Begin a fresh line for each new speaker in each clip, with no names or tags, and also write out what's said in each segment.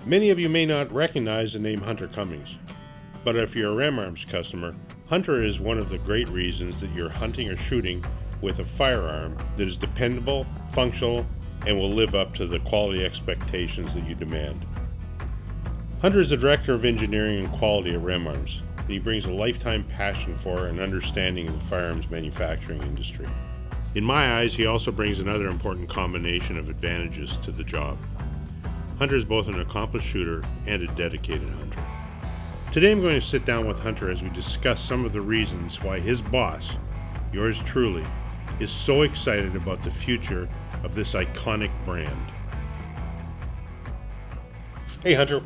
Many of you may not recognize the name Hunter Cummings, but if you're a Ram Arms customer, Hunter is one of the great reasons that you're hunting or shooting with a firearm that is dependable, functional, and will live up to the quality expectations that you demand. Hunter is the Director of Engineering and Quality at Ram Arms, and he brings a lifetime passion for and understanding of the firearms manufacturing industry. In my eyes, he also brings another important combination of advantages to the job. Hunter is both an accomplished shooter and a dedicated hunter. Today I'm going to sit down with Hunter as we discuss some of the reasons why his boss, yours truly, is so excited about the future of this iconic brand. Hey Hunter,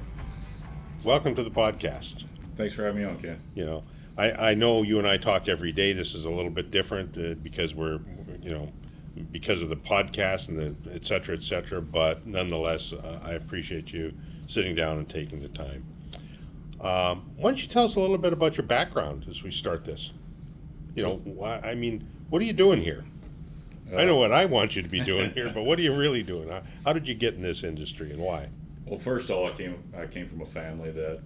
welcome to the podcast.
Thanks for having me on, Ken.
You know, I know you and I talk every day. This is a little bit different because because of the podcast and the et cetera, but nonetheless, I appreciate you sitting down and taking the time. Why don't you tell us a little bit about your background as we start this? What are you doing here? I know what I want you to be doing here, but what are you really doing? How did you get in this industry and why?
Well, first of all, I came from a family that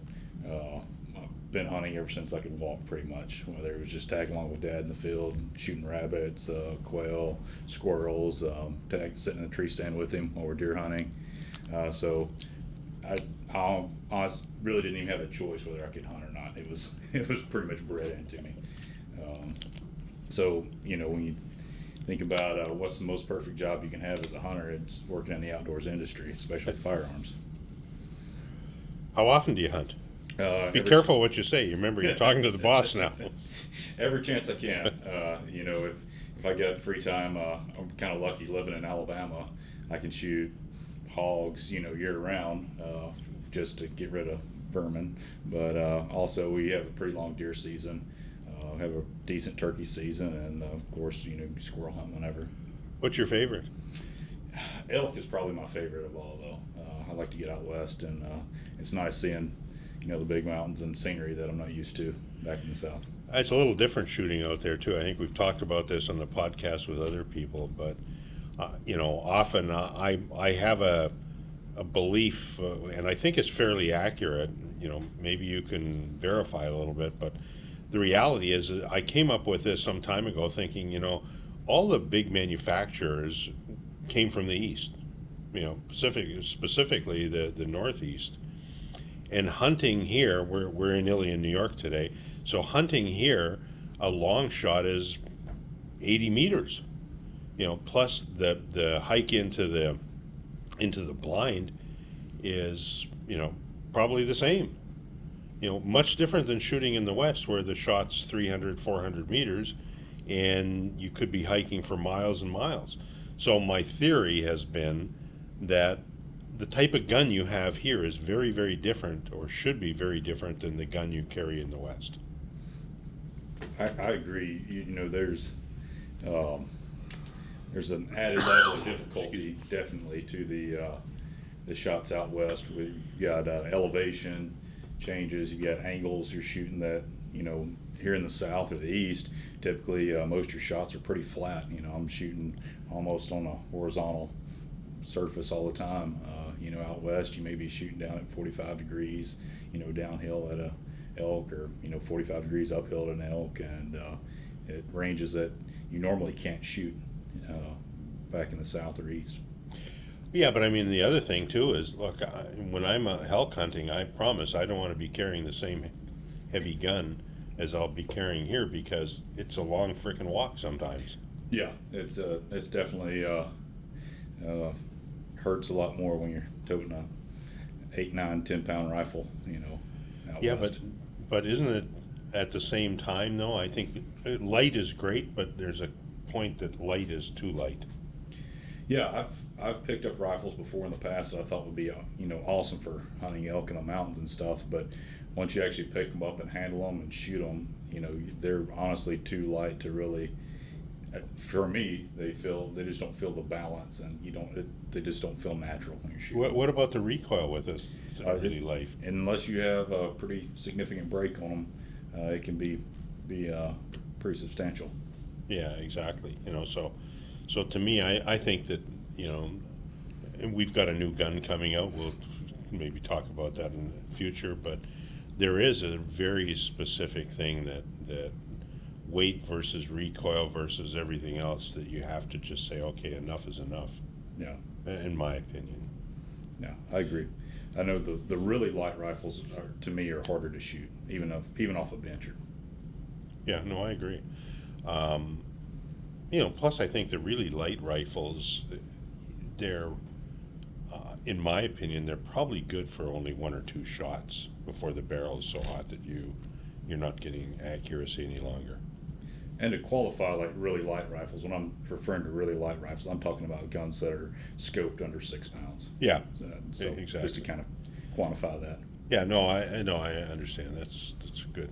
been hunting ever since I could walk, pretty much. Whether it was just tagging along with Dad in the field, shooting rabbits, quail, squirrels, sitting in a tree stand with him while we're deer hunting. So I really didn't even have a choice whether I could hunt or not. It was pretty much bred into me. So when you think about what's the most perfect job you can have as a hunter, it's working in the outdoors industry, especially firearms.
How often do you hunt? Be careful what you say. Remember, you're talking to the boss now.
Every chance I can. If I get free time, I'm kind of lucky living in Alabama. I can shoot hogs, year round, just to get rid of vermin. But also, we have a pretty long deer season. Have a decent turkey season, and of course, squirrel hunt whenever.
What's your favorite?
Elk is probably my favorite of all, though. I like to get out west, and it's nice seeing the big mountains and scenery that I'm not used to back in the South.
It's a little different shooting out there too. I think we've talked about this on the podcast with other people, but often I have a belief, and I think it's fairly accurate. Maybe you can verify a little bit, but the reality is I came up with this some time ago thinking, all the big manufacturers came from the East, specifically the Northeast. And hunting here, we're in Ilion, New York today, so hunting here, a long shot is 80 meters, plus the hike into the blind is, probably the same. Much different than shooting in the West where the shot's 300, 400 meters and you could be hiking for miles and miles. So my theory has been that the type of gun you have here is very, very different, or should be very different than the gun you carry in the West.
I agree. There's an added level of difficulty definitely to the shots out west. We've got elevation changes, you got angles you're shooting that, here in the South or the East, typically most of your shots are pretty flat. I'm shooting almost on a horizontal surface all the time. Out west you may be shooting down at 45 degrees, downhill at a elk, or 45 degrees uphill at an elk, and it ranges that you normally can't shoot back in the South or East.
Yeah, but the other thing too is, look, when I'm elk hunting, I promise I don't want to be carrying the same heavy gun as I'll be carrying here, because it's a long freaking walk sometimes.
Yeah, it's definitely hurts a lot more when you're toting a 8, 9, 10 pound rifle, out
yeah,
west.
but isn't it at the same time though? I think light is great, but there's a point that light is too light.
Yeah, I've picked up rifles before in the past that I thought would be awesome for hunting elk in the mountains and stuff, but once you actually pick them up and handle them and shoot them, they're honestly too light to really. For me, they just don't feel the balance, and they just don't feel natural when you're shooting.
What about the recoil with this? Is it really light?
Unless you have a pretty significant break on them, it can be pretty substantial.
Yeah, exactly. So to me, I think that, and we've got a new gun coming out. We'll maybe talk about that in the future, but there is a very specific thing that weight versus recoil versus everything else that you have to just say, okay, enough is enough,
Yeah,
in my opinion.
yeah, I agree. I know the really light rifles to me are harder to shoot, even off a bencher.
Yeah, no, I agree. Plus I think the really light rifles, they're, in my opinion, they're probably good for only one or two shots before the barrel is so hot that you're not getting accuracy any longer.
And to qualify like really light rifles, when I'm referring to really light rifles, I'm talking about guns that are scoped under 6 pounds.
Yeah,
So
exactly.
just to kind of quantify that.
Yeah, no, I know, I understand. That's good.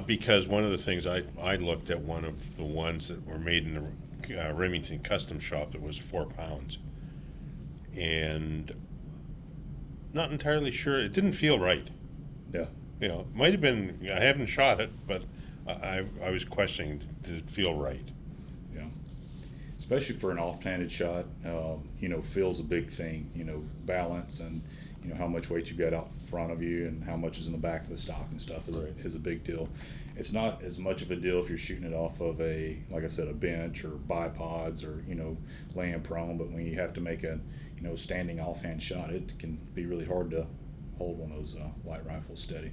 Because one of the things I looked at one of the ones that were made in the Remington custom shop that was 4 pounds, and not entirely sure. It didn't feel right.
Yeah.
It might have been. I haven't shot it, but I was questioning, did it feel right?
Yeah. Especially for an off-handed shot, feel's a big thing. Balance and how much weight you got out in front of you and how much is in the back of the stock and stuff is a big deal. It's not as much of a deal if you're shooting it off of like I said, a bench or bipods or laying prone. But when you have to make a standing offhand shot, it can be really hard to hold one of those light rifles steady.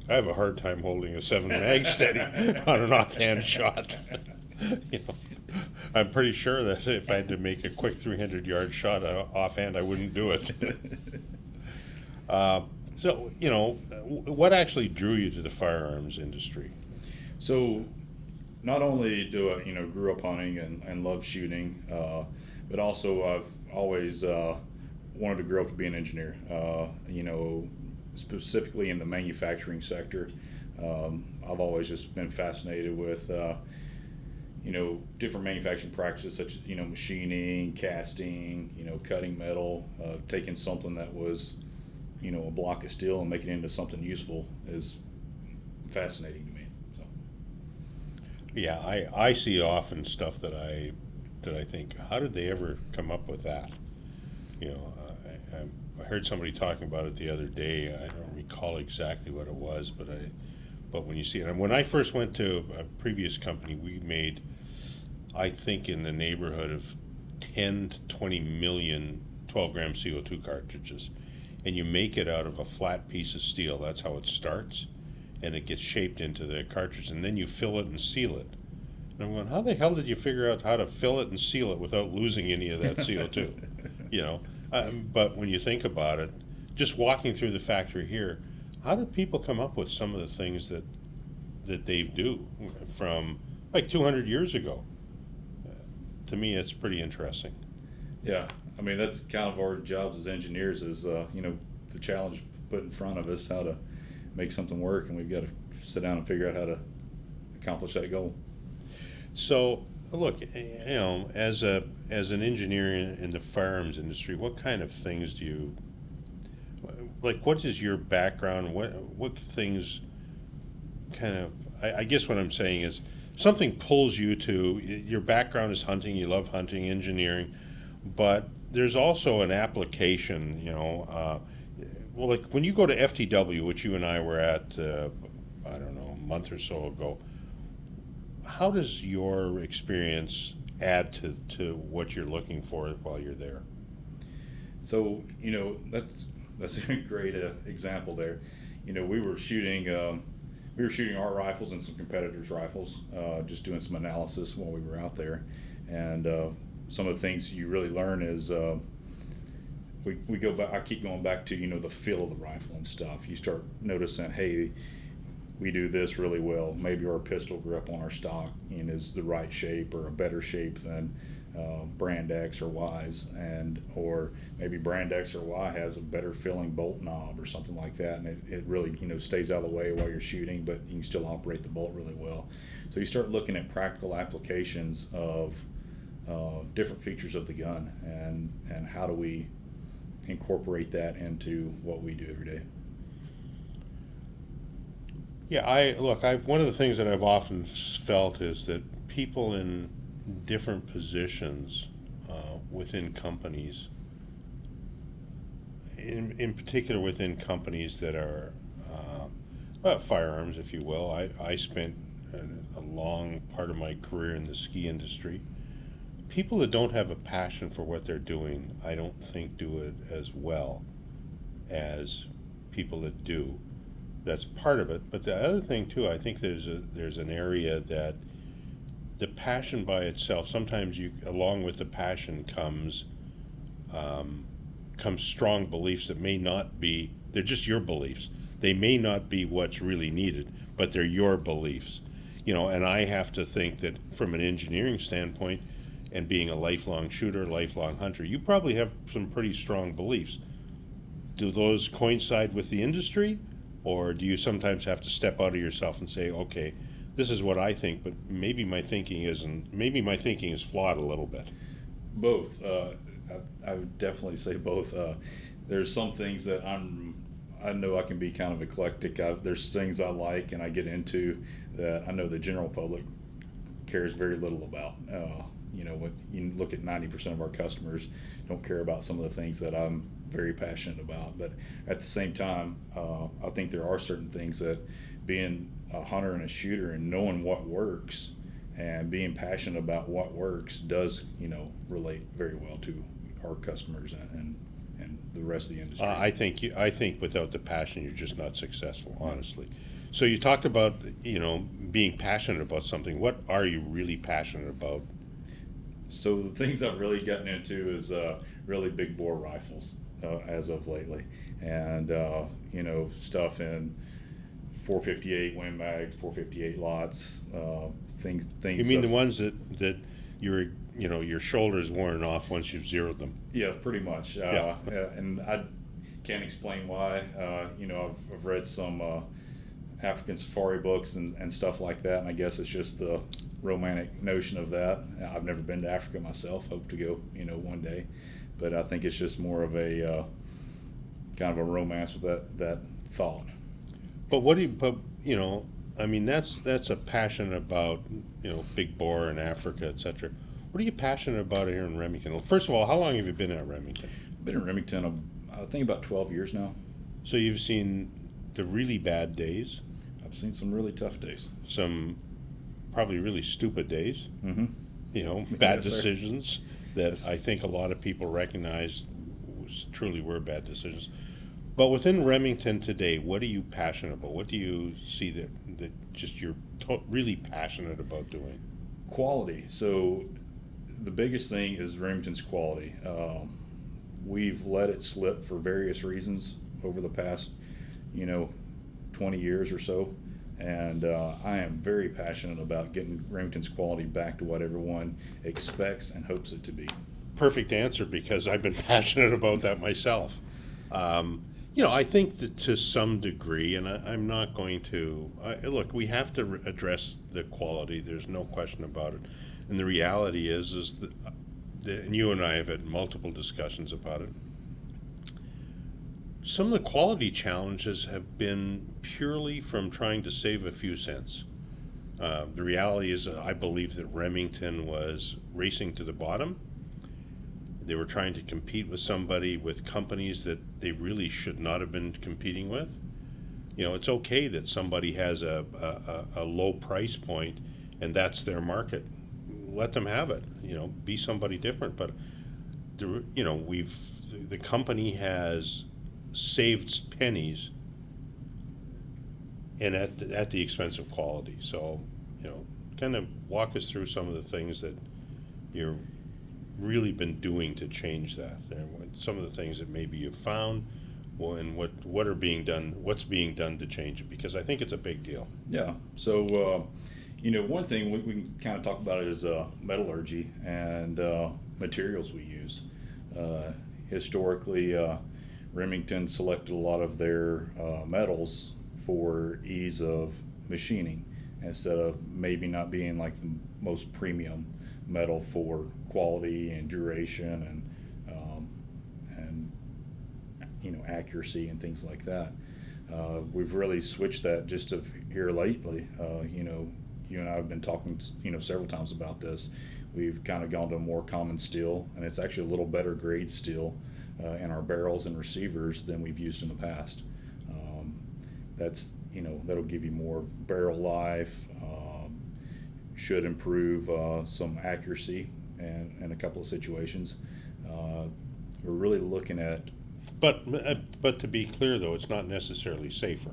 I have a hard time holding a 7 mag steady on an offhand shot. I'm pretty sure that if I had to make a quick 300-yard shot offhand, I wouldn't do it. What actually drew you to the firearms industry?
So, not only do I, grew up hunting and love shooting, but also I've always wanted to grow up to be an engineer. Specifically in the manufacturing sector. I've always just been fascinated with different manufacturing practices such as machining, casting, cutting metal, taking something that was a block of steel and making it into something useful is fascinating to me. So
yeah, I see often stuff that I think, how did they ever come up with that? I heard somebody talking about it the other day. I don't recall exactly what it was, but when you see it, and when I first went to a previous company, we made, I think, in the neighborhood of 10 to 20 million 12-gram CO2 cartridges, and you make it out of a flat piece of steel. That's how it starts, and it gets shaped into the cartridge, and then you fill it and seal it. And I'm going, how the hell did you figure out how to fill it and seal it without losing any of that CO2? But when you think about it, just walking through the factory here, how did people come up with some of the things that they do from like 200 years ago? To me, it's pretty interesting.
Yeah, I mean that's kind of our jobs as engineers is the challenge put in front of us, how to make something work, and we've got to sit down and figure out how to accomplish that goal.
So, look, as an engineer in the firearms industry, what kind of things do you like? What is your background? What things kind of? I guess what I'm saying is something pulls you to your background is hunting. You love hunting, engineering, but there's also an application. Well, like when you go to FTW, which you and I were at, I don't know, a month or so ago. How does your experience add to what you're looking for while you're there?
So that's a great example there. We were shooting our rifles and some competitors' rifles, just doing some analysis while we were out there, and some of the things you really learn is we go back. I keep going back to the feel of the rifle and stuff. You start noticing, hey, we do this really well. Maybe our pistol grip on our stock is the right shape or a better shape than brand X or Y's, or maybe brand X or Y has a better filling bolt knob or something like that, and it really stays out of the way while you're shooting, but you can still operate the bolt really well. So you start looking at practical applications of different features of the gun, and how do we incorporate that into what we do every day.
Yeah, one of the things that I've often felt is that people in different positions within companies, in particular within companies that are firearms, if you will. I spent a long part of my career in the ski industry. People that don't have a passion for what they're doing, I don't think do it as well as people that do. That's part of it. But the other thing too, I think there's an area that the passion by itself. Sometimes along with the passion comes strong beliefs that may not be. They're just your beliefs. They may not be what's really needed, but they're your beliefs. And I have to think that from an engineering standpoint, and being a lifelong shooter, lifelong hunter, you probably have some pretty strong beliefs. Do those coincide with the industry, or do you sometimes have to step out of yourself and say, okay, this is what I think, but maybe my thinking isn't. Maybe my thinking is flawed a little bit.
Both. I would definitely say both. There's some things that I know I can be kind of eclectic. There's things I like and I get into that I know the general public cares very little about. When you look at 90% of our customers don't care about some of the things that I'm very passionate about. But at the same time, I think there are certain things that being a hunter and a shooter and knowing what works and being passionate about what works does, relate very well to our customers and the rest of the industry.
I think without the passion, you're just not successful, honestly. So you talked about, being passionate about something. What are you really passionate about?
So the things I've really gotten into is really big bore rifles as of lately, and stuff in 458 Win Mag, 458 lots, things.
You mean the ones that your shoulder's worn off once you've zeroed them?
Yeah, pretty much.
Yeah.
And I can't explain why. I've read some African safari books and stuff like that, and I guess it's just the romantic notion of that. I've never been to Africa myself. Hope to go, one day, but I think it's just more of a kind of a romance with that thought.
But that's a passion about, big bore in Africa, etc. What are you passionate about here in Remington? Well, first of all, how long have you been at Remington?
I've been in Remington, I think about 12 years now.
So you've seen the really bad days.
I've seen some really tough days.
Some probably really stupid days.
Mm-hmm.
Bad decisions that I think a lot of people recognize truly were bad decisions. But within Remington today, what are you passionate about? What do you see that just you're really passionate about doing?
Quality. So the biggest thing is Remington's quality. We've let it slip for various reasons over the past, 20 years or so. And I am very passionate about getting Remington's quality back to what everyone expects and hopes it to be.
Perfect answer, because I've been passionate about that myself. I think that to some degree, and I'm not going to, look, we have to address the quality. There's no question about it. And the reality is that, and you and I have had multiple discussions about it, some of the quality challenges have been purely from trying to save a few cents. The reality is, I believe that Remington was racing to the bottom. They were trying to compete with companies that they really should not have been competing with. It's okay that somebody has a low price point and that's their market. Let them have it. Be somebody different. But the company has saved pennies and at the expense of quality. So, kind of walk us through some of the things that you're really been doing to change that, and some of the things that maybe you've found, and what's being done to change it, because I think it's a big deal.
Yeah. So one thing we can kind of talk about is metallurgy and materials we use. Historically, Remington selected a lot of their metals for ease of machining, instead of maybe not being like the most premium metal for quality and duration and accuracy and things like that. We've really switched that just here lately. You and I have been talking several times about this. We've kind of gone to a more common steel, and it's actually a little better grade steel in our barrels and receivers than we've used in the past. That's, that'll give you more barrel life, should improve some accuracy in a couple of situations. We're really looking at.
But to be clear, though, it's not necessarily safer.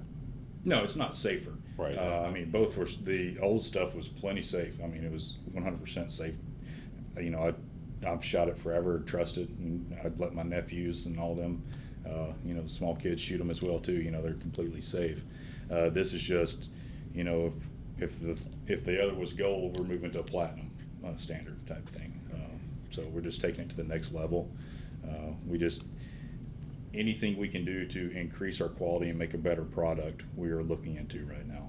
No, it's not safer.
Right.
I mean, both were, the old stuff was plenty safe. I mean, it was 100% safe. I've shot it forever, trusted, and I'd let my nephews and all them, small kids shoot them as well too. They're completely safe. This is just, if the other was gold, we're moving to a platinum standard type thing. So we're just taking it to the next level. Anything we can do to increase our quality and make a better product, we are looking into right now.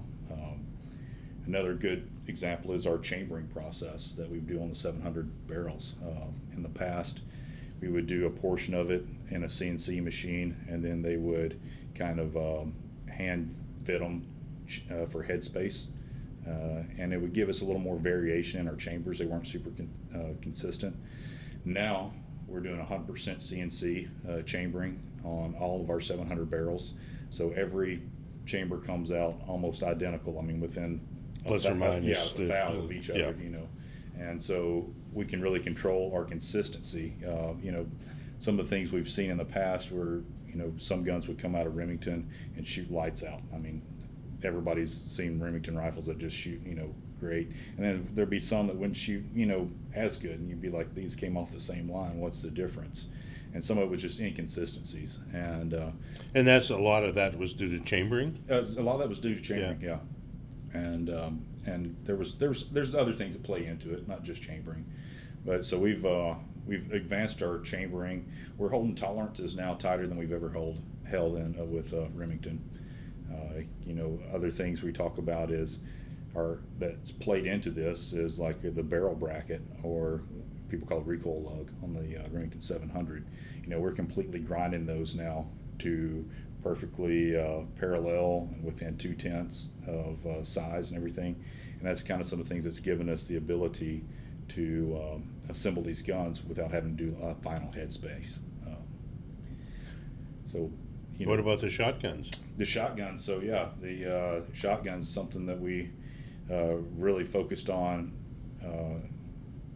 Another good example is our chambering process that we do on the 700 barrels. In the past, we would do a portion of it in a CNC machine, and then they would kind of hand fit them for headspace, and it would give us a little more variation in our chambers. They weren't super consistent. Now we're doing 100% CNC chambering on all of our 700 barrels, so every chamber comes out almost identical. I mean, within
plus or minus
a thou of each other, and so we can really control our consistency. Some of the things we've seen in the past were, some guns would come out of Remington and shoot lights out. I mean, everybody's seen Remington rifles that just shoot, great, and then there'd be some that wouldn't shoot, as good, and you'd be like, these came off the same line, what's the difference? And some of it was just inconsistencies, and
that's a lot of that was due to chambering.
A lot of that was due to chambering, yeah. And there's other things that play into it, not just chambering. But so we've advanced our chambering. We're holding tolerances now tighter than we've ever held in with Remington. Other things we talk about that's played into this is like the barrel bracket, or people call it recoil lug on the Remington 700. We're completely grinding those now to perfectly parallel and within 2/10 of size and everything, and that's kind of some of the things that's given us the ability to assemble these guns without having to do a final headspace.
What about the shotguns?
The shotguns, so yeah, the shotguns, something that we really focused on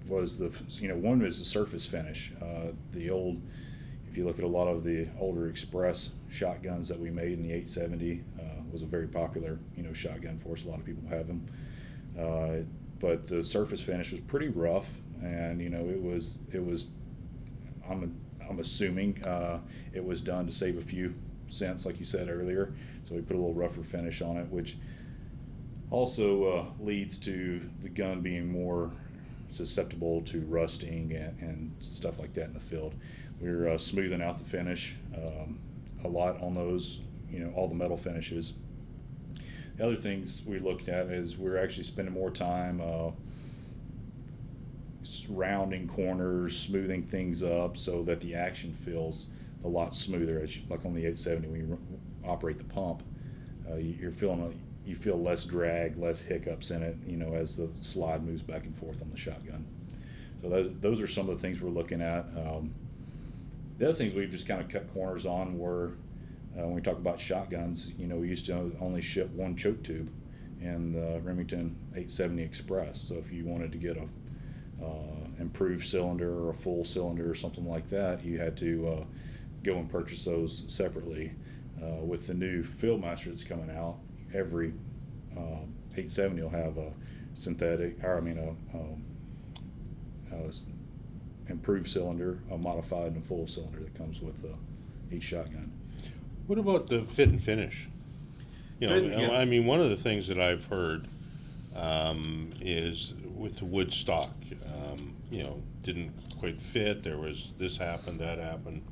was one is the surface finish. If you look at a lot of the older Express shotguns that we made in the 870, was a very popular shotgun for us. A lot of people have them, but the surface finish was pretty rough, and it was. I'm assuming it was done to save a few cents, like you said earlier. So we put a little rougher finish on it, which also leads to the gun being more susceptible to rusting and stuff like that in the field. We're smoothing out the finish a lot on those, all the metal finishes. The other things we looked at is we're actually spending more time rounding corners, smoothing things up so that the action feels a lot smoother. Like on the 870, when you operate the pump, you feel less drag, less hiccups in it, as the slide moves back and forth on the shotgun. So those are some of the things we're looking at. The other things we've just kind of cut corners on were when we talk about shotguns, we used to only ship one choke tube in the Remington 870 Express. So if you wanted to get a improved cylinder or a full cylinder or something like that, you had to go and purchase those separately. With the new Fieldmaster that's coming out, every 870 will have a improved cylinder, a modified and a full cylinder that comes with each shotgun.
What about the fit and finish? I mean, one of the things that I've heard is with the wood stock, didn't quite fit. There was this happened, that happened.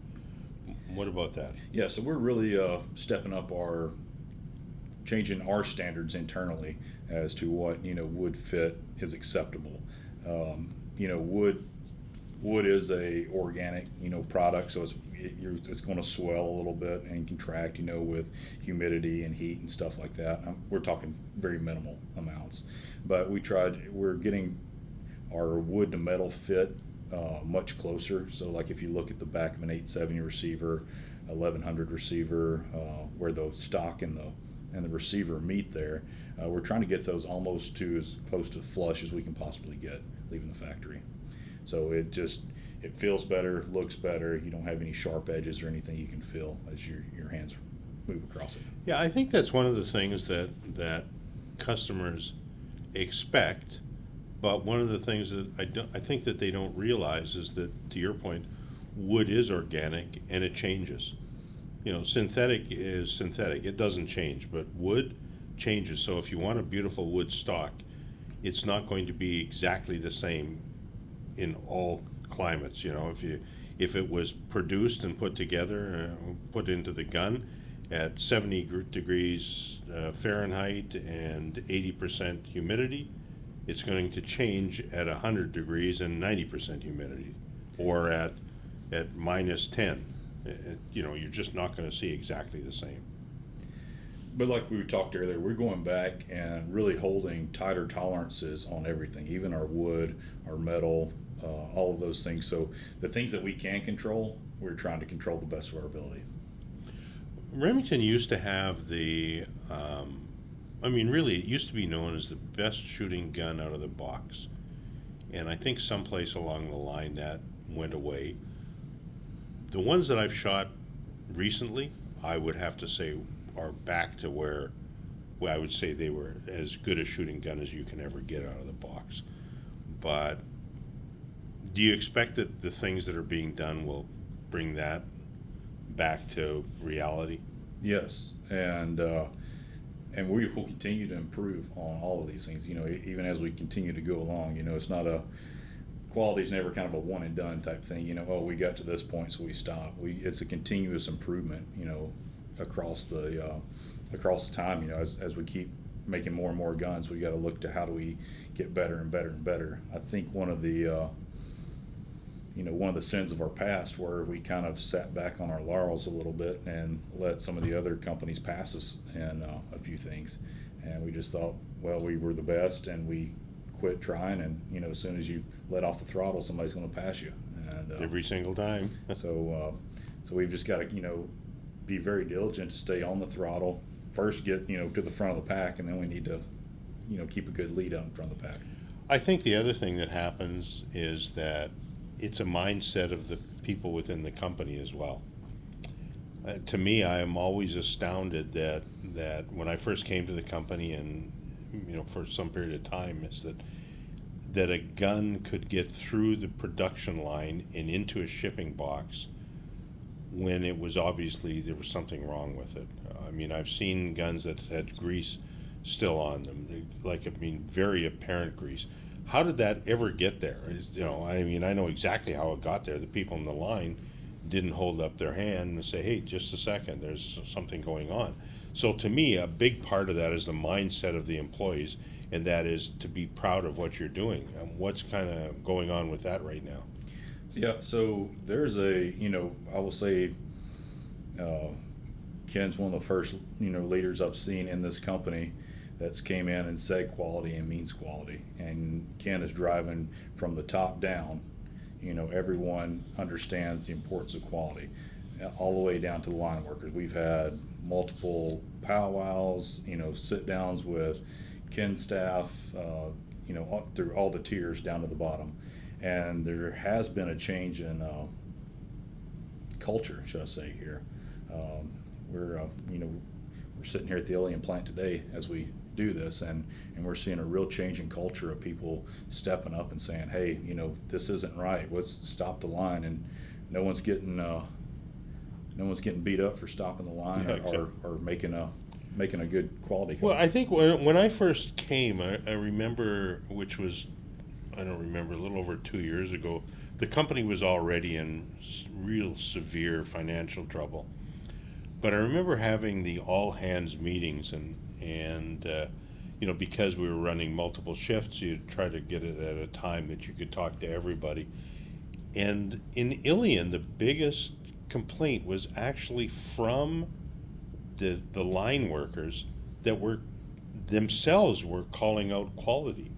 What about that?
Yeah, so we're really stepping up changing our standards internally as to what wood fit is acceptable. Wood is a organic product, so it's going to swell a little bit and contract with humidity and heat and stuff like that. We're talking very minimal amounts, but we're getting our wood to metal fit much closer. So like if you look at the back of an 870 receiver, 1100 receiver, where the stock and the receiver meet there, we're trying to get those almost to as close to flush as we can possibly get leaving the factory. So it feels better, looks better. You don't have any sharp edges or anything you can feel as your hands move across it.
Yeah, I think that's one of the things that customers expect, but one of the things that I think that they don't realize is that, to your point, wood is organic and it changes. You know, synthetic is synthetic, it doesn't change, but wood changes. So if you want a beautiful wood stock, it's not going to be exactly the same in all climates. You know, if it was produced and put together, put into the gun at 70 degrees Fahrenheit and 80% humidity, it's going to change at 100 degrees and 90% humidity, or at minus 10. You know, you're just not going to see exactly the same.
But like we talked earlier, we're going back and really holding tighter tolerances on everything, even our wood, our metal, all of those things. So the things that we can control, we're trying to control the best of our ability.
Remington used to have really, it used to be known as the best shooting gun out of the box. And I think someplace along the line that went away. The ones that I've shot recently, I would have to say, are back to where I would say they were as good a shooting gun as you can ever get out of the box. But do you expect that the things that are being done will bring that back to reality?
Yes, and we will continue to improve on all of these things. You know, even as we continue to go along. You know, it's not quality's never kind of a one and done type thing. You know, oh, we got to this point, so we stop. It's a continuous improvement. You know, across the time. You know, as we keep making more and more guns, we got to look to how do we get better and better and better. I think one of the sins of our past where we kind of sat back on our laurels a little bit and let some of the other companies pass us in a few things, and we just thought, well, we were the best, and we quit trying. And you know, as soon as you let off the throttle, somebody's going to pass you, and
every single time.
so we've just got to be very diligent to stay on the throttle first, get to the front of the pack, and then we need to keep a good lead out in front of the pack.
I think the other thing that happens is that it's a mindset of the people within the company as well. To me, I am always astounded that when I first came to the company, and for some period of time, is that a gun could get through the production line and into a shipping box when it was obviously there was something wrong with it. I've seen guns that had grease still on them, very apparent grease. How did that ever get there? I know exactly how it got there. The people in the line didn't hold up their hand and say, hey, just a second, there's something going on. So to me, a big part of that is the mindset of the employees, and that is to be proud of what you're doing. What's kind of going on with that right now?
Yeah, so there's I will say Ken's one of the first, leaders I've seen in this company that's came in and said quality and means quality. And Ken is driving from the top down. Everyone understands the importance of quality, all the way down to the line workers. We've had multiple powwows, sit downs with Ken's staff, through all the tiers down to the bottom. And there has been a change in culture, should I say, here. We're sitting here at the Alien plant today as we do this, and we're seeing a real change in culture of people stepping up and saying, hey, this isn't right. Let's stop the line. And no one's getting beat up for stopping the line, or making a good quality cut.
Well, I think when I first came, I remember, which was, I don't remember, a little over 2 years ago, the company was already in real severe financial trouble. But I remember having the all hands meetings, and because we were running multiple shifts, you'd try to get it at a time that you could talk to everybody. And in Ilion, the biggest complaint was actually from the line workers that were themselves calling out quality.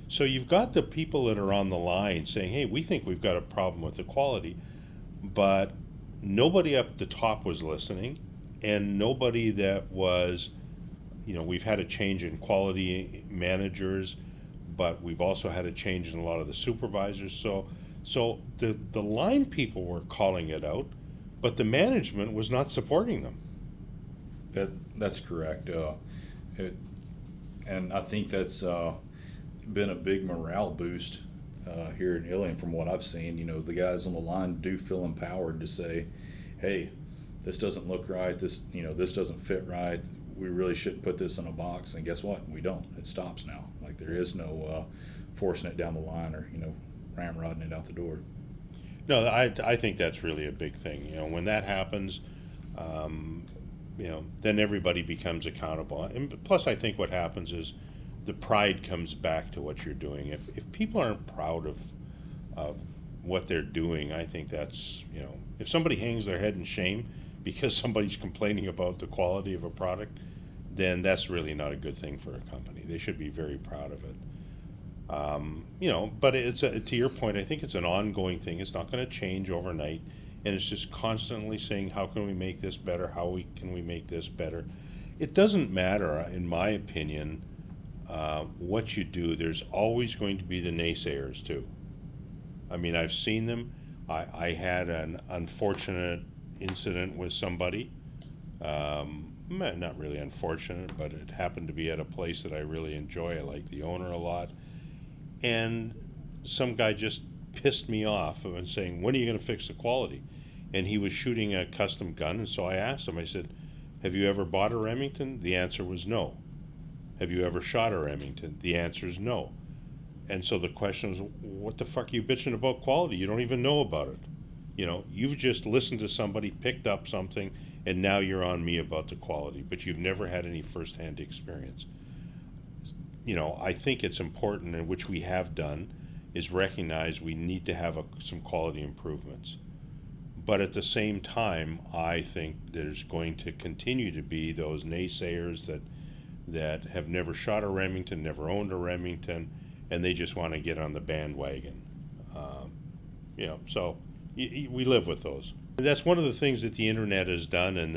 So you've got the people that are on the line saying, hey, we think we've got a problem with the quality, but nobody up the top was listening, and nobody that was, we've had a change in quality managers, but we've also had a change in a lot of the supervisors. So the line people were calling it out, but the management was not supporting them.
That's correct. And I think that's been a big morale boost here in Ilion from what I've seen. The guys on the line do feel empowered to say, hey, this doesn't look right. This doesn't fit right. We really shouldn't put this in a box. And guess what? We don't. It stops now. Like, there is no forcing it down the line or, ramrodding it out the door.
No, I think that's really a big thing. When that happens, then everybody becomes accountable. And plus, I think what happens is the pride comes back to what you're doing. If people aren't proud of what they're doing, I think that's, if somebody hangs their head in shame because somebody's complaining about the quality of a product, then that's really not a good thing for a company. They should be very proud of it. But to your point, I think it's an ongoing thing. It's not going to change overnight, and it's just constantly saying, how can we make this better? Can we make this better? It doesn't matter, in my opinion, what you do. There's always going to be the naysayers too. I mean, I've seen them. I had an unfortunate incident with somebody. Not really unfortunate, but it happened to be at a place that I really enjoy. I like the owner a lot. And some guy just pissed me off and saying, when are you going to fix the quality? And he was shooting a custom gun, and so I asked him, I said, have you ever bought a Remington? The answer was no. Have you ever shot a Remington? The answer is no. And so the question was, what the fuck are you bitching about quality? You don't even know about it. You've just listened to somebody, picked up something, and now you're on me about the quality, but you've never had any firsthand experience. I think it's important, and which we have done, is recognize we need to have some quality improvements. But at the same time, I think there's going to continue to be those naysayers that have never shot a Remington, never owned a Remington, and they just want to get on the bandwagon. So we live with those. That's one of the things that the internet has done, and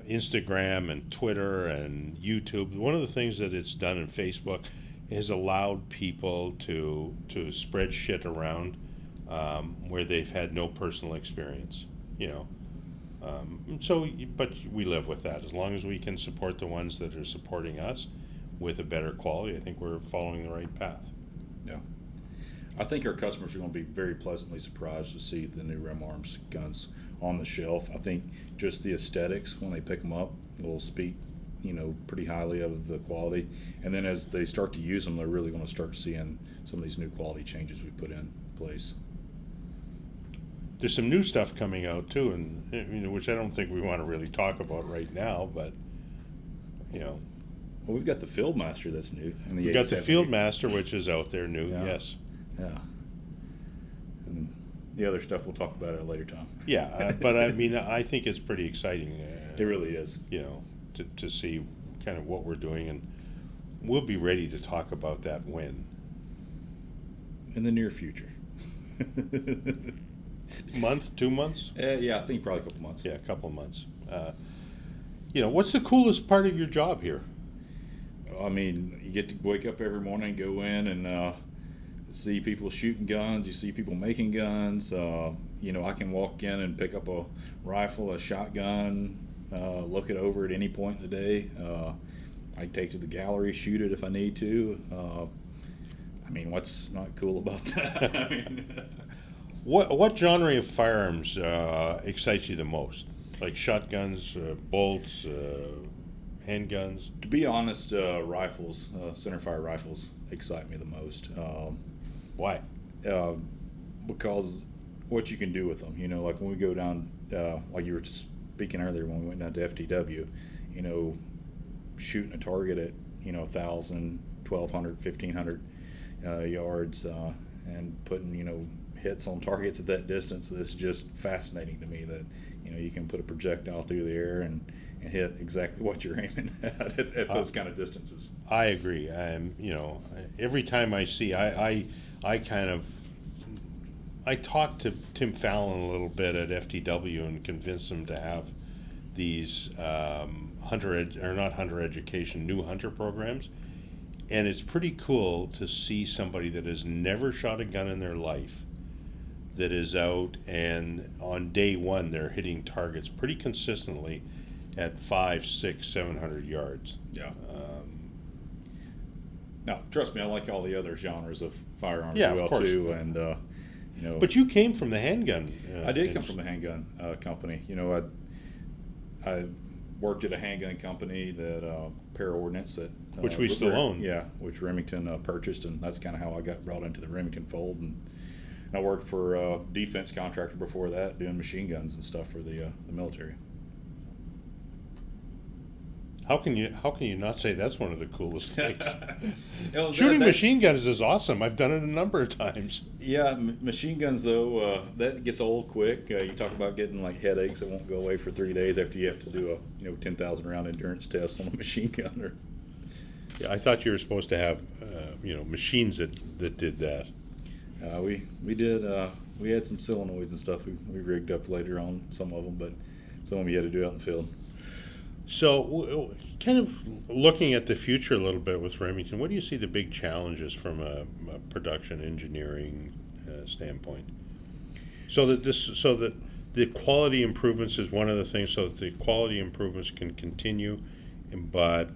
Instagram and Twitter and YouTube. One of the things that it's done in Facebook has allowed people to spread shit around where they've had no personal experience. But we live with that. As long as we can support the ones that are supporting us with a better quality, I think we're following the right path.
Yeah. I think our customers are going to be very pleasantly surprised to see the new Rem Arms guns on the shelf. I think just the aesthetics when they pick them up will speak, pretty highly of the quality. And then as they start to use them, they're really going to start seeing some of these new quality changes we put in place.
There's some new stuff coming out too, and which I don't think we want to really talk about right now, but
Well, we've got the Fieldmaster that's new.
We've got the Fieldmaster, which is out there new.
Yeah.
Yes.
Yeah. And the other stuff we'll talk about at a later time.
Yeah, but I think it's pretty exciting.
It really is.
To see kind of what we're doing, and we'll be ready to talk about that when.
In the near future.
Month, 2 months?
Yeah, I think probably a couple months.
Yeah, a couple months. What's the coolest part of your job here?
You get to wake up every morning, go in, and see people shooting guns. You see people making guns. I can walk in and pick up a rifle, a shotgun, look it over at any point in the day. I can take it to the gallery, shoot it if I need to. What's not cool about that?
What genre of firearms excites you the most? Like shotguns, bolts, handguns?
To be honest, rifles, centerfire rifles excite me the most.
Why?
Because what you can do with them. Like when we go down, like you were speaking earlier, when we went down to FTW, shooting a target at 1,000, 1,200, 1,500 yards, and putting hits on targets at that distance is just fascinating to me. That you can put a projectile through the air and and hit exactly what you're aiming at those kind of distances.
I agree. Every time I see, I kind of, I talked to Tim Fallon a little bit at FTW and convinced him to have these new hunter programs, and it's pretty cool to see somebody that has never shot a gun in their life that is out, and on day one they're hitting targets pretty consistently at 500, 600, 700 yards.
Yeah. Now, trust me, I like all the other genres of firearms
Yeah,
as
of
well
course.
too, and
But you came from the handgun.
I did come from the handgun company. I worked at a handgun company that Paraordnance that
Which we still own.
Yeah, which Remington purchased, and that's kind of how I got brought into the Remington fold. And I worked for a defense contractor before that, doing machine guns and stuff for the military.
How can you not say that's one of the coolest things?
Well,
Shooting machine guns is awesome. I've done it a number of times.
Yeah, machine guns though, that gets old quick. You talk about getting like headaches that won't go away for 3 days after you have to do a 10,000 round endurance test on a machine gun.
Yeah, I thought you were supposed to have machines that did that.
We did. We had some solenoids and stuff. We rigged up later on some of them, but some of them you had to do out in the field.
So, kind of looking at the future a little bit with Remington, what do you see the big challenges from a production engineering standpoint? So that the quality improvements is one of the things. So that the quality improvements can continue, but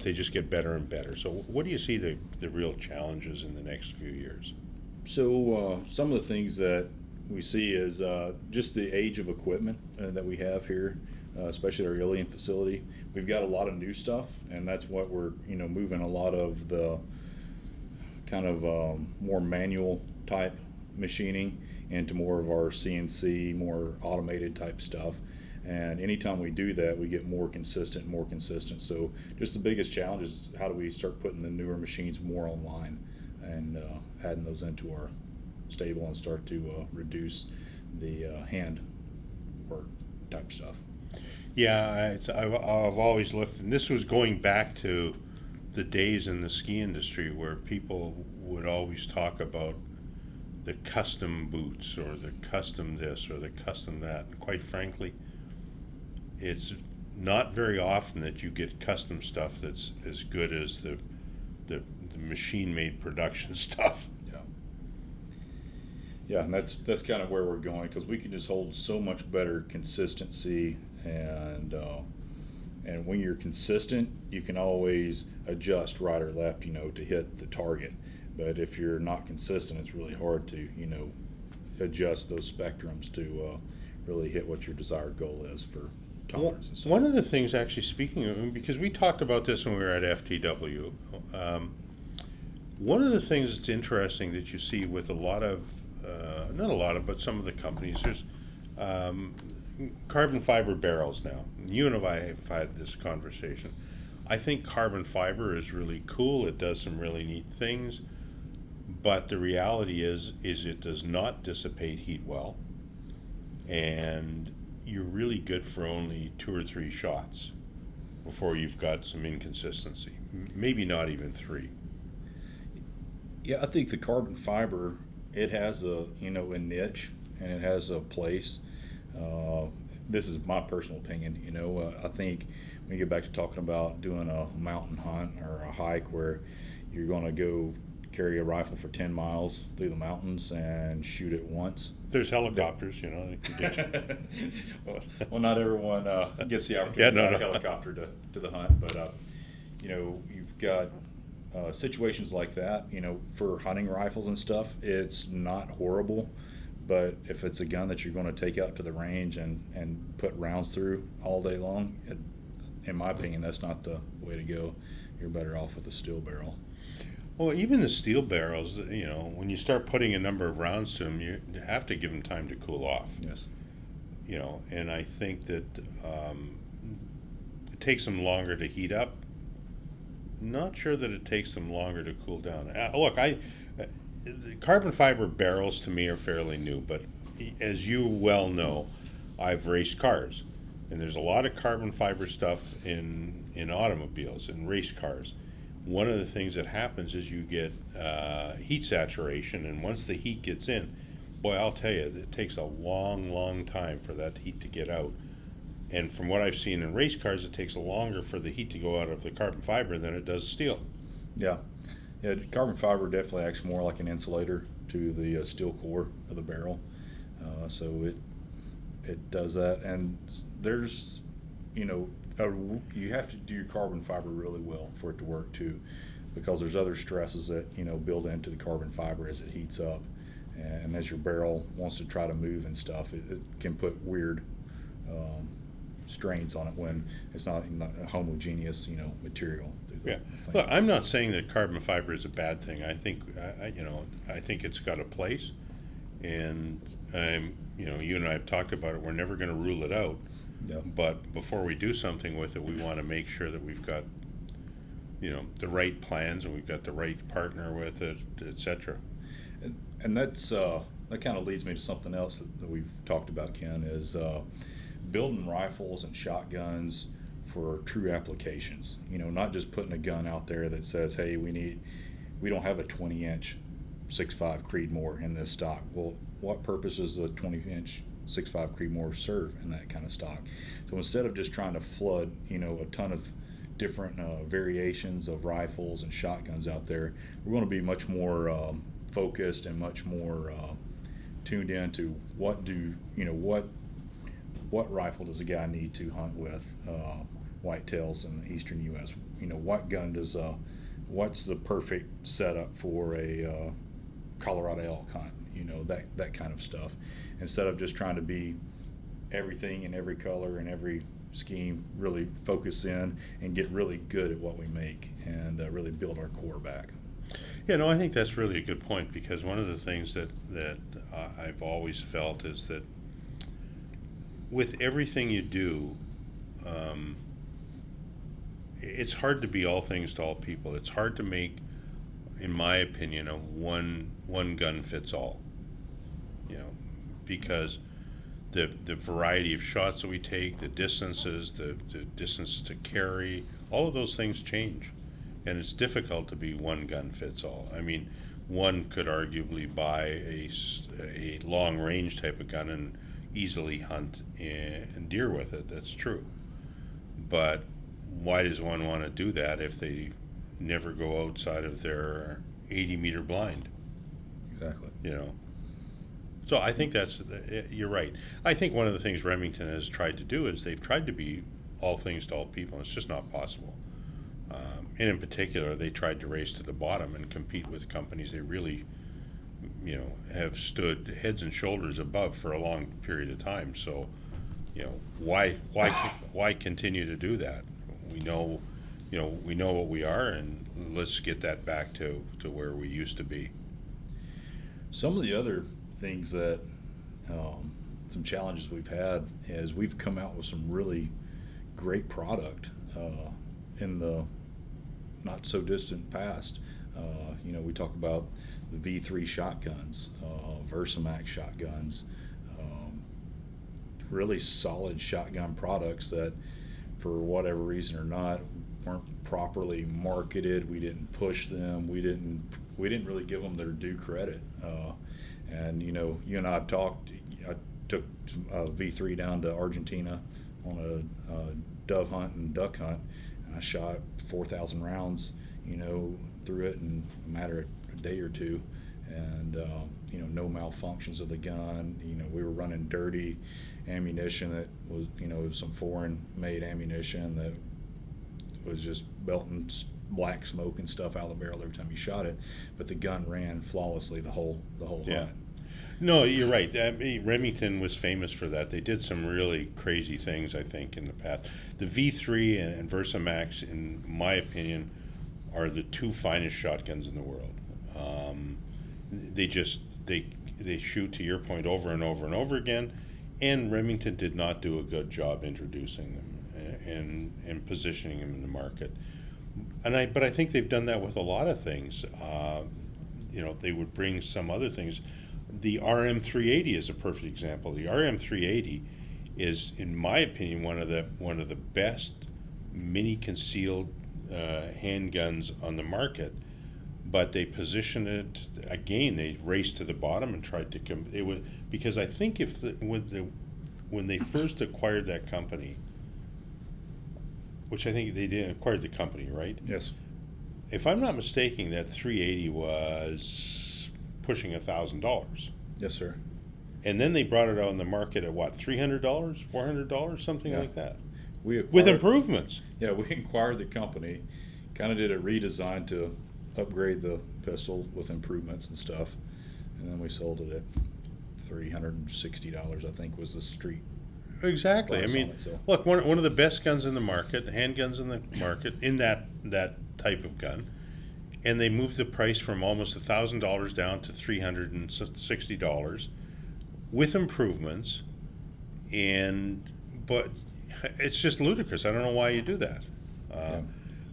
they just get better and better. So, what do you see the real challenges in the next few years?
So, some of the things that we see is just the age of equipment that we have here, especially at our Ilion facility. We've got a lot of new stuff, and that's what we're moving a lot of the kind of more manual type machining into more of our CNC, more automated type stuff. And anytime we do that, we get more consistent. So just the biggest challenge is how do we start putting the newer machines more online and adding those into our stable and start to reduce the hand work type stuff.
Yeah, I've always looked, and this was going back to the days in the ski industry where people would always talk about the custom boots or the custom this or the custom that. And quite frankly, it's not very often that you get custom stuff that's as good as the machine-made production stuff.
Yeah, and that's kind of where we're going, because we can just hold so much better consistency, and when you're consistent, you can always adjust right or left, to hit the target. But if you're not consistent, it's really hard to, adjust those spectrums to really hit what your desired goal is for tolerance and stuff.
One of the things, actually, speaking of, because we talked about this when we were at FTW, one of the things that's interesting that you see with a lot of not a lot of, but some of the companies, there's carbon fiber barrels now. You and I have had this conversation. I think carbon fiber is really cool. It does some really neat things, but the reality is it does not dissipate heat well, and you're really good for only 2 or 3 shots before you've got some inconsistency. Maybe not even 3.
Yeah, I think the carbon fiber, it has a niche, and it has a place. This is my personal opinion. I think when you get back to talking about doing a mountain hunt or a hike where you're going to go carry a rifle for 10 miles through the mountains and shoot it once.
There's helicopters, that can get you.
Well, not everyone gets the opportunity to fly a helicopter to the hunt, but you've got situations like that. For hunting rifles and stuff, it's not horrible. But if it's a gun that you're going to take out to the range and put rounds through all day long, in my opinion, that's not the way to go. You're better off with a steel barrel.
Well, even the steel barrels, when you start putting a number of rounds to them, you have to give them time to cool off.
Yes.
And I think that it takes them longer to heat up. Not sure that it takes them longer to cool down. Look, the carbon fiber barrels to me are fairly new, but as you well know, I've raced cars, And there's a lot of carbon fiber stuff in automobiles and race cars. One of the things that happens is you get heat saturation, and once the heat gets in, boy, I'll tell you, it takes a long, long time for that heat to get out. And from what I've seen in race cars, it takes longer for the heat to go out of the carbon fiber than it does steel.
Yeah, yeah. Carbon fiber definitely acts more like an insulator to the steel core of the barrel, so it does that. And there's, you have to do your carbon fiber really well for it to work too, because there's other stresses that build into the carbon fiber as it heats up, and as your barrel wants to try to move and stuff, it can put weird strains on it when it's not a homogeneous material.
Yeah. Look, I'm not saying that carbon fiber is a bad thing. I think I think it's got a place, and you and I have talked about it. We're never going to rule it out.
Yeah.
But before we do something with it, we want to make sure that we've got the right plans, and we've got the right partner with it, etc.
And that's that kind of leads me to something else that we've talked about, Ken, is building rifles and shotguns for true applications. Not just putting a gun out there that says, hey, we don't have a 20-inch 6.5 Creedmoor in this stock. Well, what purpose does the 20-inch 6.5 Creedmoor serve in that kind of stock? So instead of just trying to flood a ton of different variations of rifles and shotguns out there, we're going to be much more focused and much more tuned in to what rifle does a guy need to hunt with whitetails in the eastern U.S. What gun does what's the perfect setup for a Colorado elk hunt? That kind of stuff. Instead of just trying to be everything in every color and every scheme, really focus in and get really good at what we make and really build our core back.
Yeah, no, I think that's really a good point, because one of the things that I've always felt is that with everything you do, it's hard to be all things to all people. It's hard to make, in my opinion, a one gun fits all. Because the variety of shots that we take, the distances, the distance to carry, all of those things change, and it's difficult to be one gun fits all. I mean, one could arguably buy a long range type of gun and easily hunt and deer with it. That's true, but why does one want to do that if they never go outside of their 80-meter blind?
Exactly.
So I think you're right. I think one of the things Remington has tried to do is they've tried to be all things to all people, and it's just not possible. And in particular, they tried to race to the bottom and compete with companies they really, have stood heads and shoulders above for a long period of time. So, why continue to do that? We know what we are, and let's get that back to where we used to be.
Some of the other things that some challenges we've had is we've come out with some really great product in the not so distant past. We talk about the V3 shotguns, Versamax shotguns, really solid shotgun products that, for whatever reason or not, weren't properly marketed. We didn't push them. We didn't really give them their due credit. And you and I have talked. I took V3 down to Argentina on a dove hunt and duck hunt, and I shot 4,000 rounds, through it in a matter of a day or two, and no malfunctions of the gun. We were running dirty ammunition that was, it was some foreign-made ammunition that was just belting black smoke and stuff out of the barrel every time you shot it, but the gun ran flawlessly the whole hunt.
No, you're right. Remington was famous for that. They did some really crazy things, I think, in the past. The V3 and Versamax, in my opinion, are the two finest shotguns in the world. They shoot, to your point, over and over and over again, and Remington did not do a good job introducing them and positioning them in the market. But I think they've done that with a lot of things. They would bring some other things. The RM380 is a perfect example. The RM380 is, in my opinion, one of the best mini concealed handguns on the market. But they positioned it again. They raced to the bottom and tried to it was because I think when they first acquired that company, which I think they did acquired the company, right?
Yes.
If I'm not mistaken, that 380 was pushing $1,000.
Yes, sir.
And then they brought it out on the market at what, $300, $400, something
Yeah.
like that,
We
with
acquired,
improvements.
yeah, we acquired the company, kind of did a redesign to upgrade the pistol with improvements and stuff, and then we sold it at $360. I think was the street.
Exactly. I
price
mean,
on it, so.
look, one of the best guns in the market, handguns in the market, in that type of gun, and they moved the price from almost $1,000 down to $360 with improvements, but it's just ludicrous. I don't know why you do that.
Yeah.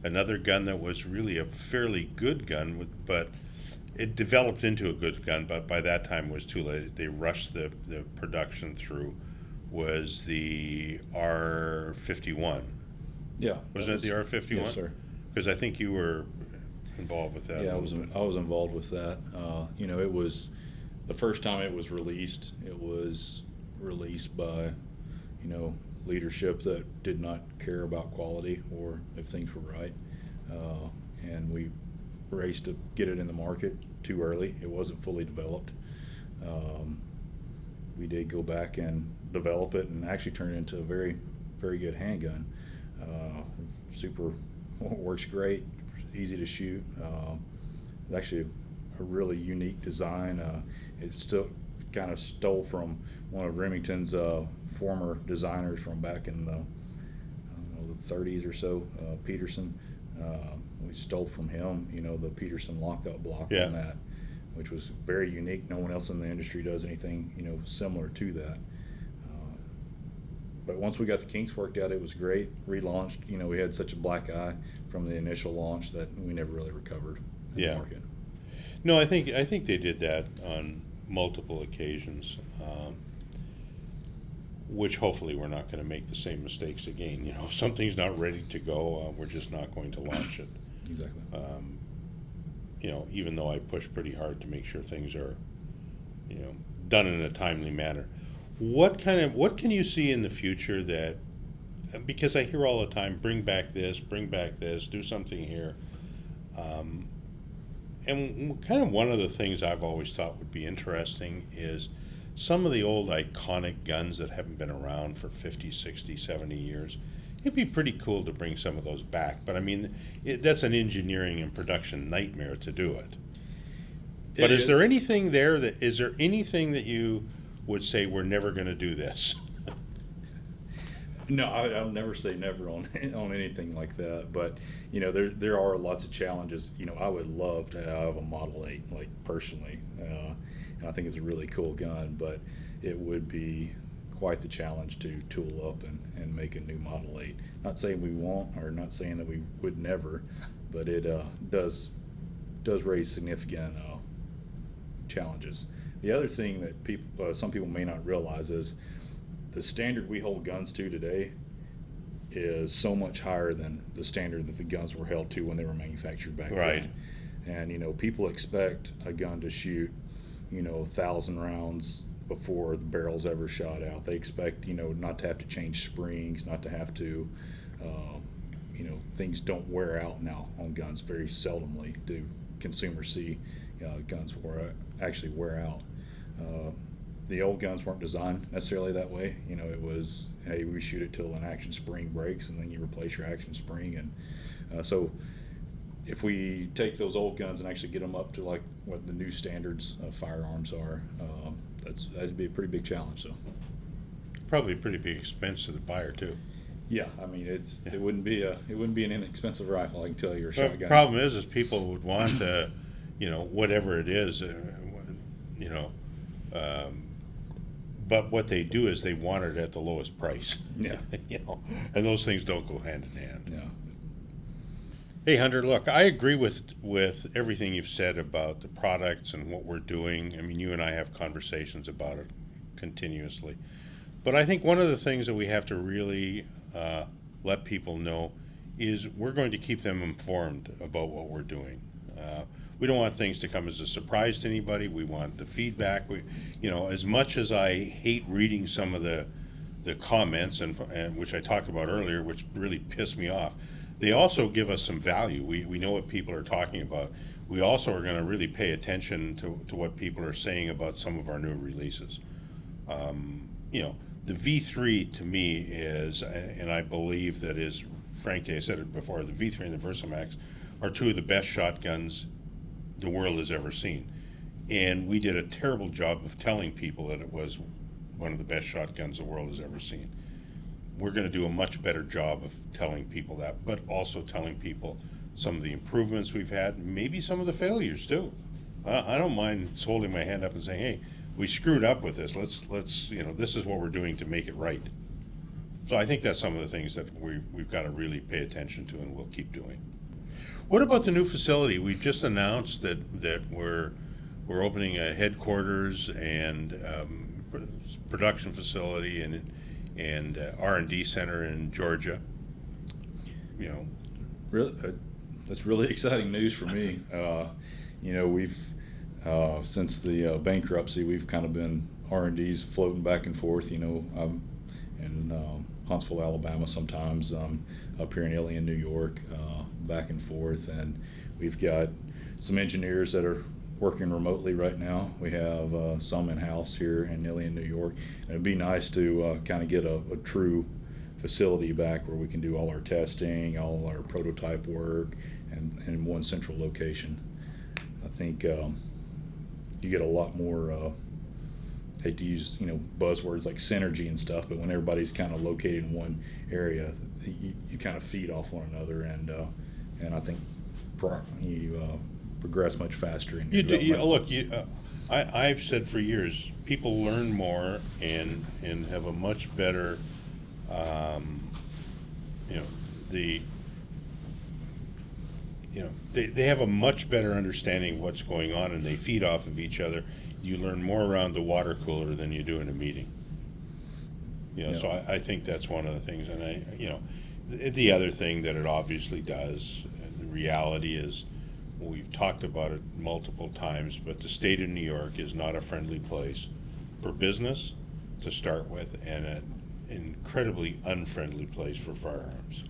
Another gun that was really a fairly good gun, but it developed into a good gun, but by that time it was too late. They rushed the production through. Was the R51?
Yeah.
Wasn't it the R51?
Yes, sir.
Because I think you were involved with that.
Yeah,
a
I was
little bit.
I was involved with that. It was the first time it was released. It was released by, leadership that did not care about quality or if things were right, and we raced to get it in the market too early. It wasn't fully developed. We did go back and develop it and actually turn it into a very, very good handgun. Super works great, easy to shoot. It's actually a really unique design. It still kind of stole from one of Remington's former designers from back in the 30s or so, Peterson. We stole from him, the Peterson lockup block
Yeah.
on that, which was very unique. No one else in the industry does anything, similar to that. But once we got the kinks worked out, it was great. Relaunched, we had such a black eye from the initial launch that we never really recovered in
Yeah.
the market.
No, I think they did that on multiple occasions, which hopefully we're not going to make the same mistakes again. If something's not ready to go, we're just not going to launch it.
Exactly.
Even though I push pretty hard to make sure things are, done in a timely manner. What can you see in the future that, because I hear all the time, bring back this, do something here. And kind of one of the things I've always thought would be interesting is some of the old iconic guns that haven't been around for 50, 60, 70 years. It'd be pretty cool to bring some of those back, but I mean, that's an engineering and production nightmare to do it. But is there anything that you would say we're never going to do this?
No, I'll never say never on anything like that. But there are lots of challenges. I would love to have a Model 8, personally, and I think it's a really cool gun. But it would be quite the challenge to tool up and make a new Model 8. Not saying we won't, or not saying that we would never, but it does raise significant challenges. The other thing that some people may not realize is the standard we hold guns to today is so much higher than the standard that the guns were held to when they were manufactured back
Right.
then. And people expect a gun to shoot 1,000 rounds before the barrel's ever shot out. They expect not to have to change springs, not to have to things don't wear out now on guns. Very seldomly do consumers see guns actually wear out. The old guns weren't designed necessarily that way. It was, hey, we shoot it till an action spring breaks, and then you replace your action spring. And so if we take those old guns and actually get them up to what the new standards of firearms are, that'd be a pretty big challenge. So
Probably a pretty big expense to the buyer too.
yeah, I mean it wouldn't be an inexpensive rifle, I can tell you, or
The
shotgun.
problem is people would want to, whatever it is, but what they do is they want it at the lowest price.
Yeah.
And those things don't go hand in hand.
Yeah.
Hey Hunter, look, I agree with everything you've said about the products and what we're doing. I mean, you and I have conversations about it continuously. But I think one of the things that we have to really let people know is we're going to keep them informed about what we're doing. We don't want things to come as a surprise to anybody. We want the feedback. As much as I hate reading some of the comments and which I talked about earlier, which really pissed me off, they also give us some value. We know what people are talking about. We also are going to really pay attention to what people are saying about some of our new releases. The V3 to me is, and I believe that is, frankly, I said it before, the V3 and the Versamax are two of the best shotguns the world has ever seen. And we did a terrible job of telling people that it was one of the best shotguns the world has ever seen. We're going to do a much better job of telling people that, but also telling people some of the improvements we've had, maybe some of the failures too. I don't mind holding my hand up and saying, hey, we screwed up with this. Let's this is what we're doing to make it right. So I think that's some of the things that we've got to really pay attention to, and we'll keep doing. What about the new facility? We've just announced that we're opening a headquarters and production facility and R&D center in Georgia.
Really, that's really exciting news for me. We've since the bankruptcy, we've kind of been R&Ds floating back and forth. I'm in Huntsville, Alabama sometimes, up here in Ilion, New York, back and forth, and we've got some engineers that are working remotely right now. We have some in-house here in Ilion, New York, and it'd be nice to kind of get a true facility back where we can do all our testing, all our prototype work, and in one central location. I think you get a lot more, hate to use buzzwords like synergy and stuff, but when everybody's kind of located in one area, you kind of feed off one another, and I think you progress much faster.
I've said for years, people learn more and have a much better, they have a much better understanding of what's going on, and they feed off of each other. You learn more around the water cooler than you do in a meeting. So I think that's one of the things, and the other thing that it obviously does, and the reality is, we've talked about it multiple times, but the state of New York is not a friendly place for business to start with, and an incredibly unfriendly place for firearms.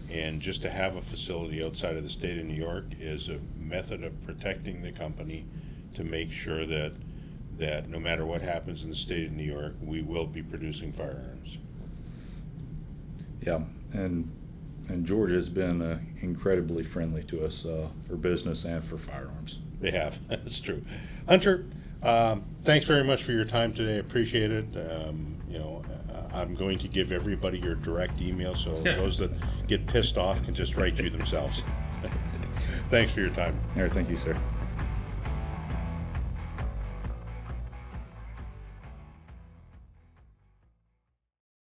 And just to have a facility outside of the state of New York is a method of protecting the company to make sure that no matter what happens in the state of New York, we will be producing firearms.
Yeah, and Georgia has been incredibly friendly to us for business and for firearms.
They have. That's true. Hunter, thanks very much for your time today. I appreciate it. I'm going to give everybody your direct email, so those that get pissed off can just write you themselves. Thanks for your time.
All right, thank you, sir.